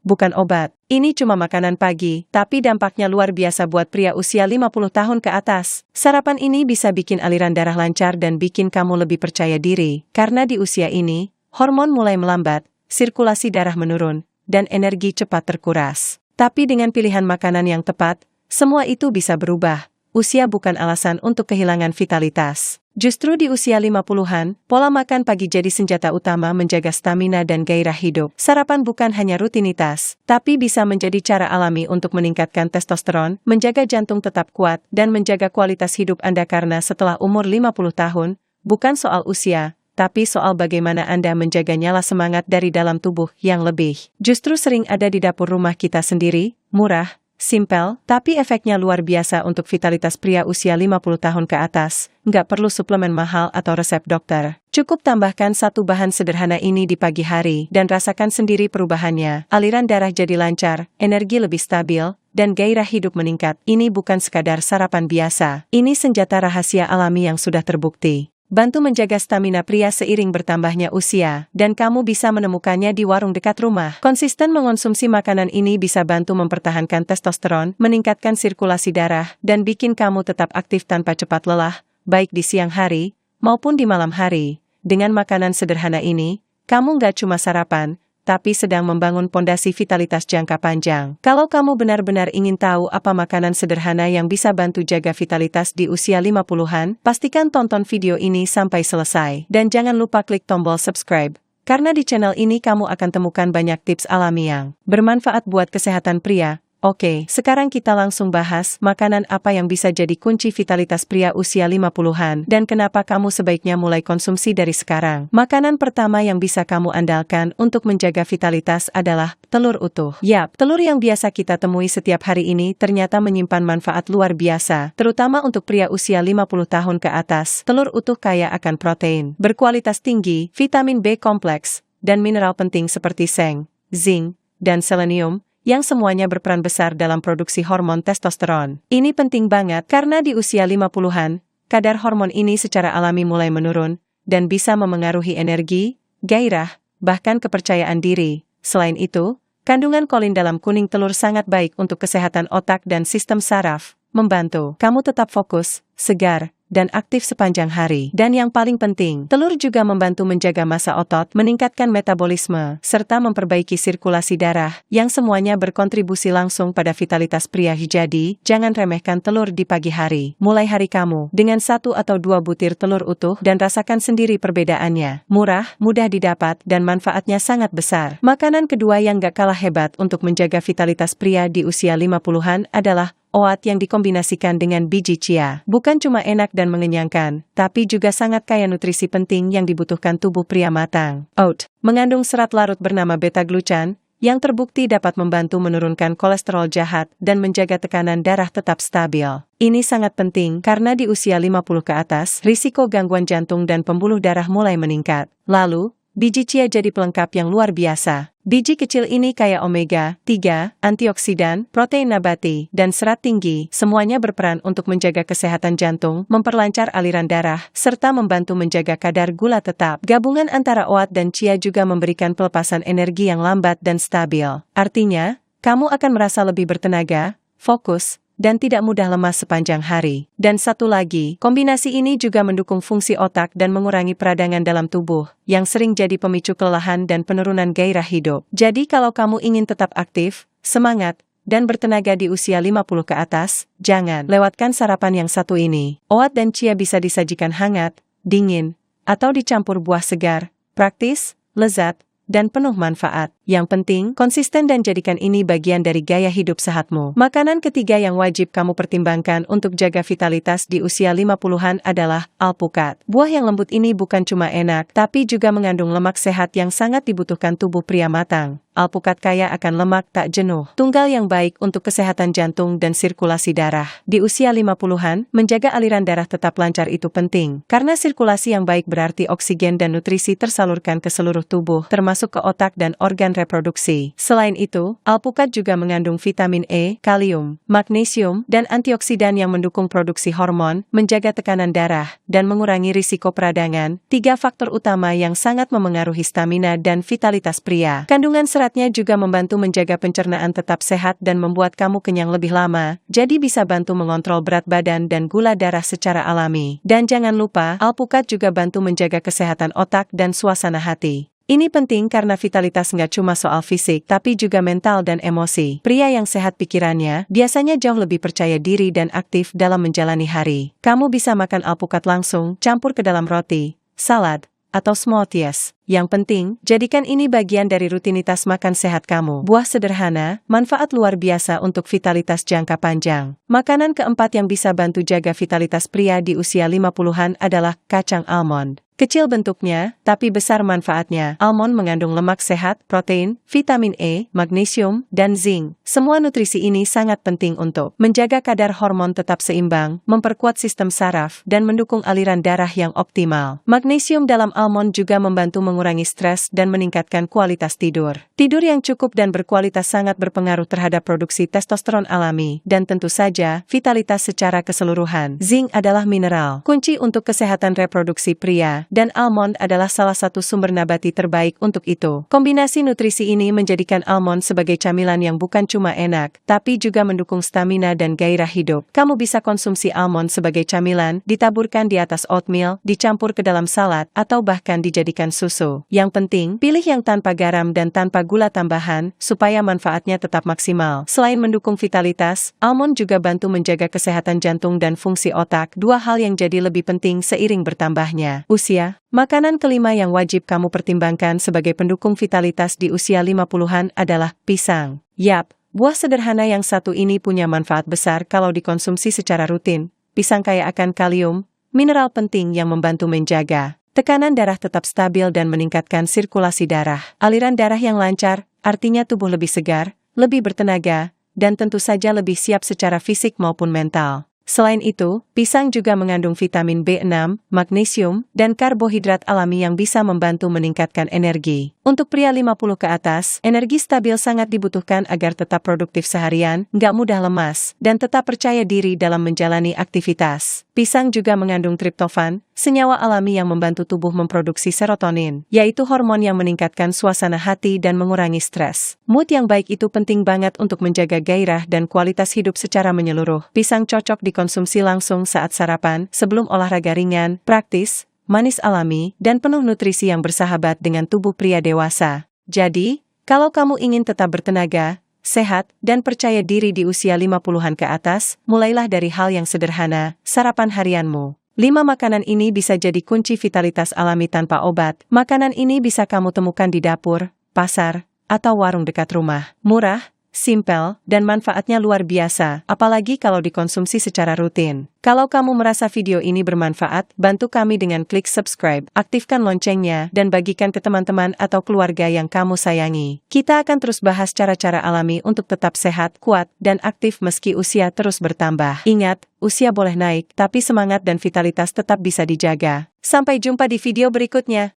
bukan obat. Ini cuma makanan pagi, tapi dampaknya luar biasa buat pria usia 50 tahun ke atas. Sarapan ini bisa bikin aliran darah lancar dan bikin kamu lebih percaya diri. Karena di usia ini, hormon mulai melambat, sirkulasi darah menurun, dan energi cepat terkuras. Tapi dengan pilihan makanan yang tepat, semua itu bisa berubah. Usia bukan alasan untuk kehilangan vitalitas. Justru di usia 50-an, pola makan pagi jadi senjata utama menjaga stamina dan gairah hidup. Sarapan bukan hanya rutinitas, tapi bisa menjadi cara alami untuk meningkatkan testosteron, menjaga jantung tetap kuat, dan menjaga kualitas hidup Anda karena setelah umur 50 tahun, bukan soal usia, tapi soal bagaimana Anda menjaga nyala semangat dari dalam tubuh yang lebih. Justru sering ada di dapur rumah kita sendiri, murah, simpel, tapi efeknya luar biasa untuk vitalitas pria usia 50 tahun ke atas. Nggak perlu suplemen mahal atau resep dokter. Cukup tambahkan satu bahan sederhana ini di pagi hari dan rasakan sendiri perubahannya. Aliran darah jadi lancar, energi lebih stabil, dan gairah hidup meningkat. Ini bukan sekadar sarapan biasa. Ini senjata rahasia alami yang sudah terbukti. Bantu menjaga stamina pria seiring bertambahnya usia, dan kamu bisa menemukannya di warung dekat rumah. Konsisten mengonsumsi makanan ini bisa bantu mempertahankan testosteron, meningkatkan sirkulasi darah, dan bikin kamu tetap aktif tanpa cepat lelah, baik di siang hari, maupun di malam hari. Dengan makanan sederhana ini, kamu nggak cuma sarapan, tapi sedang membangun pondasi vitalitas jangka panjang. Kalau kamu benar-benar ingin tahu apa makanan sederhana yang bisa bantu jaga vitalitas di usia 50-an, pastikan tonton video ini sampai selesai. Dan jangan lupa klik tombol subscribe, karena di channel ini kamu akan temukan banyak tips alami yang bermanfaat buat kesehatan pria. Oke, sekarang kita langsung bahas makanan apa yang bisa jadi kunci vitalitas pria usia 50-an dan kenapa kamu sebaiknya mulai konsumsi dari sekarang. Makanan pertama yang bisa kamu andalkan untuk menjaga vitalitas adalah telur utuh. Yap, telur yang biasa kita temui setiap hari ini ternyata menyimpan manfaat luar biasa, terutama untuk pria usia 50 tahun ke atas. Telur utuh kaya akan protein berkualitas tinggi, vitamin B kompleks, dan mineral penting seperti seng, zinc, dan selenium, yang semuanya berperan besar dalam produksi hormon testosteron. Ini penting banget karena di usia 50-an, kadar hormon ini secara alami mulai menurun, dan bisa memengaruhi energi, gairah, bahkan kepercayaan diri. Selain itu, kandungan kolin dalam kuning telur sangat baik untuk kesehatan otak dan sistem saraf, membantu kamu tetap fokus, segar, dan aktif sepanjang hari. Dan yang paling penting, telur juga membantu menjaga massa otot, meningkatkan metabolisme, serta memperbaiki sirkulasi darah, yang semuanya berkontribusi langsung pada vitalitas pria. Jadi, jangan remehkan telur di pagi hari. Mulai hari kamu dengan 1 atau 2 butir telur utuh dan rasakan sendiri perbedaannya. Murah, mudah didapat, dan manfaatnya sangat besar. Makanan kedua yang gak kalah hebat untuk menjaga vitalitas pria di usia 50-an adalah oat yang dikombinasikan dengan biji chia. Bukan cuma enak dan mengenyangkan, tapi juga sangat kaya nutrisi penting yang dibutuhkan tubuh pria matang. Oat mengandung serat larut bernama beta-glucan, yang terbukti dapat membantu menurunkan kolesterol jahat dan menjaga tekanan darah tetap stabil. Ini sangat penting karena di usia 50 ke atas, risiko gangguan jantung dan pembuluh darah mulai meningkat. Lalu, biji chia jadi pelengkap yang luar biasa. Biji kecil ini kaya omega-3, antioksidan, protein nabati, dan serat tinggi. Semuanya berperan untuk menjaga kesehatan jantung, memperlancar aliran darah, serta membantu menjaga kadar gula tetap. Gabungan antara oat dan chia juga memberikan pelepasan energi yang lambat dan stabil. Artinya, kamu akan merasa lebih bertenaga, fokus, dan tidak mudah lemas sepanjang hari. Dan satu lagi, kombinasi ini juga mendukung fungsi otak dan mengurangi peradangan dalam tubuh, yang sering jadi pemicu kelelahan dan penurunan gairah hidup. Jadi kalau kamu ingin tetap aktif, semangat, dan bertenaga di usia 50 ke atas, jangan lewatkan sarapan yang satu ini. Oat dan chia bisa disajikan hangat, dingin, atau dicampur buah segar, praktis, lezat, dan penuh manfaat. Yang penting, konsisten dan jadikan ini bagian dari gaya hidup sehatmu. Makanan ketiga yang wajib kamu pertimbangkan untuk jaga vitalitas di usia 50-an adalah alpukat. Buah yang lembut ini bukan cuma enak, tapi juga mengandung lemak sehat yang sangat dibutuhkan tubuh pria matang. Alpukat kaya akan lemak tak jenuh, tunggal yang baik untuk kesehatan jantung dan sirkulasi darah. Di usia 50-an, menjaga aliran darah tetap lancar itu penting, karena sirkulasi yang baik berarti oksigen dan nutrisi tersalurkan ke seluruh tubuh, termasuk ke otak dan organ reproduksi. Selain itu, alpukat juga mengandung vitamin E, kalium, magnesium, dan antioksidan yang mendukung produksi hormon, menjaga tekanan darah, dan mengurangi risiko peradangan, 3 faktor utama yang sangat memengaruhi stamina dan vitalitas pria. Kandungan seratnya juga membantu menjaga pencernaan tetap sehat dan membuat kamu kenyang lebih lama, jadi bisa bantu mengontrol berat badan dan gula darah secara alami. Dan jangan lupa, alpukat juga bantu menjaga kesehatan otak dan suasana hati. Ini penting karena vitalitas nggak cuma soal fisik, tapi juga mental dan emosi. Pria yang sehat pikirannya biasanya jauh lebih percaya diri dan aktif dalam menjalani hari. Kamu bisa makan alpukat langsung, campur ke dalam roti, salad, atau smoothies. Yang penting, jadikan ini bagian dari rutinitas makan sehat kamu. Buah sederhana, manfaat luar biasa untuk vitalitas jangka panjang. Makanan keempat yang bisa bantu jaga vitalitas pria di usia 50-an adalah kacang almond. Kecil bentuknya, tapi besar manfaatnya. Almond mengandung lemak sehat, protein, vitamin E, magnesium, dan zinc. Semua nutrisi ini sangat penting untuk menjaga kadar hormon tetap seimbang, memperkuat sistem saraf, dan mendukung aliran darah yang optimal. Magnesium dalam almond juga membantu mengurangi stres dan meningkatkan kualitas tidur. Tidur yang cukup dan berkualitas sangat berpengaruh terhadap produksi testosteron alami, dan tentu saja, vitalitas secara keseluruhan. Zinc adalah mineral kunci untuk kesehatan reproduksi pria, dan almond adalah salah satu sumber nabati terbaik untuk itu. Kombinasi nutrisi ini menjadikan almond sebagai camilan yang bukan cuma enak, tapi juga mendukung stamina dan gairah hidup. Kamu bisa konsumsi almond sebagai camilan, ditaburkan di atas oatmeal, dicampur ke dalam salad, atau bahkan dijadikan susu. Yang penting, pilih yang tanpa garam dan tanpa gula tambahan, supaya manfaatnya tetap maksimal. Selain mendukung vitalitas, almond juga bantu menjaga kesehatan jantung dan fungsi otak, 2 hal yang jadi lebih penting seiring bertambahnya usia. Makanan kelima yang wajib kamu pertimbangkan sebagai pendukung vitalitas di usia 50-an adalah pisang. Yap, buah sederhana yang satu ini punya manfaat besar kalau dikonsumsi secara rutin. Pisang kaya akan kalium, mineral penting yang membantu menjaga tekanan darah tetap stabil dan meningkatkan sirkulasi darah. Aliran darah yang lancar, artinya tubuh lebih segar, lebih bertenaga, dan tentu saja lebih siap secara fisik maupun mental. Selain itu, pisang juga mengandung vitamin B6, magnesium, dan karbohidrat alami yang bisa membantu meningkatkan energi. Untuk pria 50 ke atas, energi stabil sangat dibutuhkan agar tetap produktif seharian, nggak mudah lemas, dan tetap percaya diri dalam menjalani aktivitas. Pisang juga mengandung triptofan, senyawa alami yang membantu tubuh memproduksi serotonin, yaitu hormon yang meningkatkan suasana hati dan mengurangi stres. Mood yang baik itu penting banget untuk menjaga gairah dan kualitas hidup secara menyeluruh. Pisang cocok dikonsumsi langsung saat sarapan, sebelum olahraga ringan, praktis, manis alami, dan penuh nutrisi yang bersahabat dengan tubuh pria dewasa. Jadi, kalau kamu ingin tetap bertenaga, sehat, dan percaya diri di usia 50-an ke atas, mulailah dari hal yang sederhana, sarapan harianmu. 5 makanan ini bisa jadi kunci vitalitas alami tanpa obat. Makanan ini bisa kamu temukan di dapur, pasar, atau warung dekat rumah. Murah, simpel, dan manfaatnya luar biasa, apalagi kalau dikonsumsi secara rutin. Kalau kamu merasa video ini bermanfaat, bantu kami dengan klik subscribe, aktifkan loncengnya, dan bagikan ke teman-teman atau keluarga yang kamu sayangi. Kita akan terus bahas cara-cara alami untuk tetap sehat, kuat, dan aktif meski usia terus bertambah. Ingat, usia boleh naik, tapi semangat dan vitalitas tetap bisa dijaga. Sampai jumpa di video berikutnya.